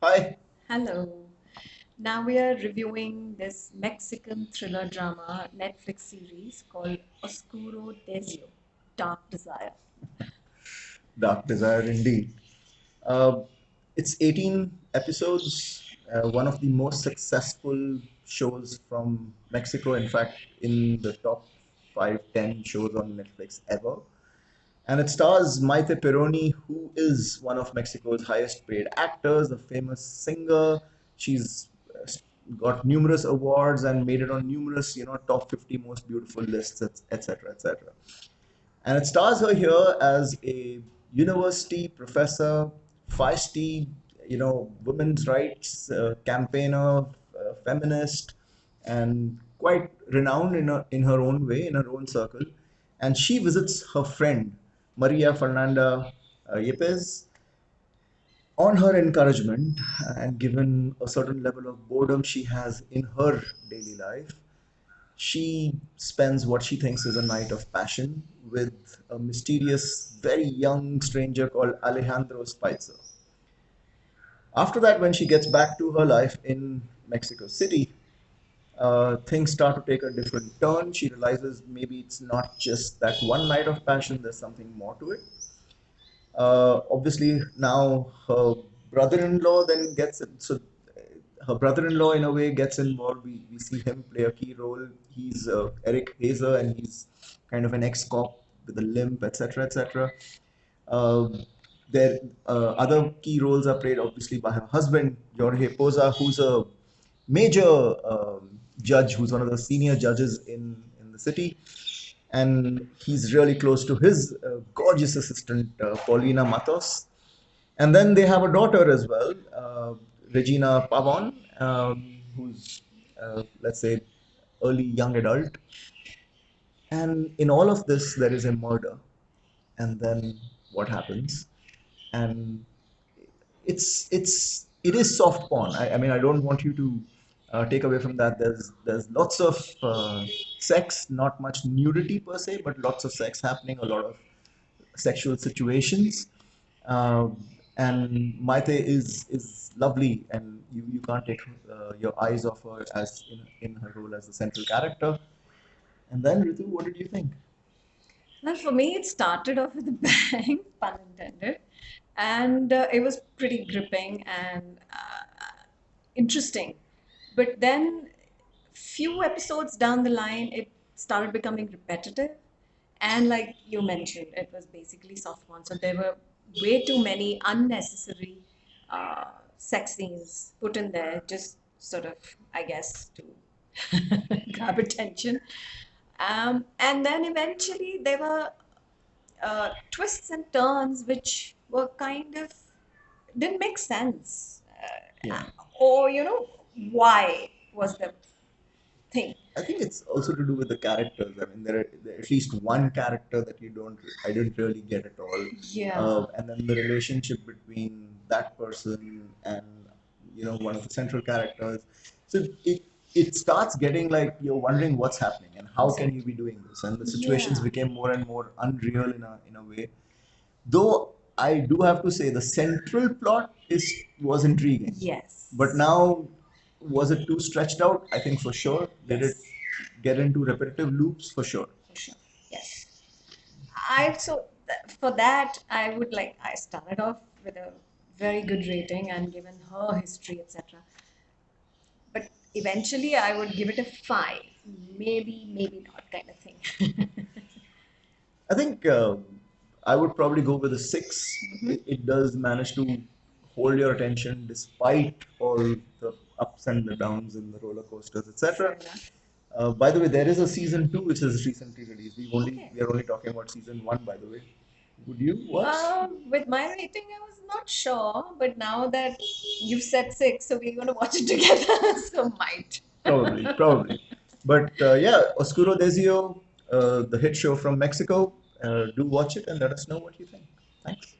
Hi. Hello. Now we are reviewing this Mexican thriller drama Netflix series called Oscuro Deseo, Dark Desire. Dark Desire indeed. Uh, it's 18 episodes, one of the most successful shows from Mexico. In fact, in the top 5, 10 shows on Netflix ever. And it stars Maite Perroni, who is one of Mexico's highest paid actors, a famous singer. She's got numerous awards and made it on numerous, top 50 most beautiful lists, etc., etc. And it stars her here as a university professor, feisty, women's rights campaigner, feminist, and quite renowned in her own way, in her own circle. And she visits her friend, Maria Fernanda Yepes, on her encouragement and given a certain level of boredom she has in her daily life. She spends what she thinks is a night of passion with a mysterious, very young stranger called Alejandro Spitzer. After that, when she gets back to her life in Mexico City, things start to take a different turn. She realizes maybe it's not just that one night of passion, there's something more to it. Obviously, now her brother-in-law then gets it. So her brother-in-law, in a way, gets involved. We see him play a key role. He's Eric Hazer, and he's kind of an ex-cop with a limp, etc., etc. Uh, there, other key roles are played obviously by her husband, Jorge Poza, who's a major judge, who's one of the senior judges in the city, and he's really close to his gorgeous assistant, Paulina Matos. And then they have a daughter as well, Regina Pavon, who's, let's say, early young adult. And in all of this, there is a murder. And then what happens? And it is soft porn. I mean, I don't want you to take away from that. There's lots of sex, not much nudity per se, but lots of sex happening, a lot of sexual situations. And Maite is lovely, and you can't take your eyes off her as in her role as the central character. And then Ritu, what did you think? Well, for me, it started off with a bang, pun intended, and it was pretty gripping and interesting. But then, few episodes down the line, it started becoming repetitive. And like you mentioned, it was basically soft porn. So there were way too many unnecessary uh, sex scenes put in there, just sort of, I guess, to grab attention. And then eventually there were twists and turns which were kind of didn't make sense. Yeah. Or, why was the thing? I think it's also to do with the characters. I mean, there are at least one character that I didn't really get at all. Yeah. And then the relationship between that person and one of the central characters. So it starts getting like you're wondering what's happening and how can you be doing this, and the situations Yeah. became more and more unreal in a way. Though I do have to say the central plot is was intriguing. Yes. But now, was it too stretched out? I think for sure. Did it get into repetitive loops? For sure. For sure. Yes. For that I would like I started off with a very good rating and given her history, etc. But eventually I would give it a 5. Maybe not kind of thing. I think I would probably go with a 6. It does manage to hold your attention despite all the ups and the downs and the roller coasters, etc. By the way, there is a season 2 which is recently released. We are only talking about season 1, by the way. Would you watch? With my rating, I was not sure, but now that you've said 6, so we're going to watch it together. So might. Probably. But yeah, Oscuro Deseo, the hit show from Mexico. Do watch it and let us know what you think. Thanks.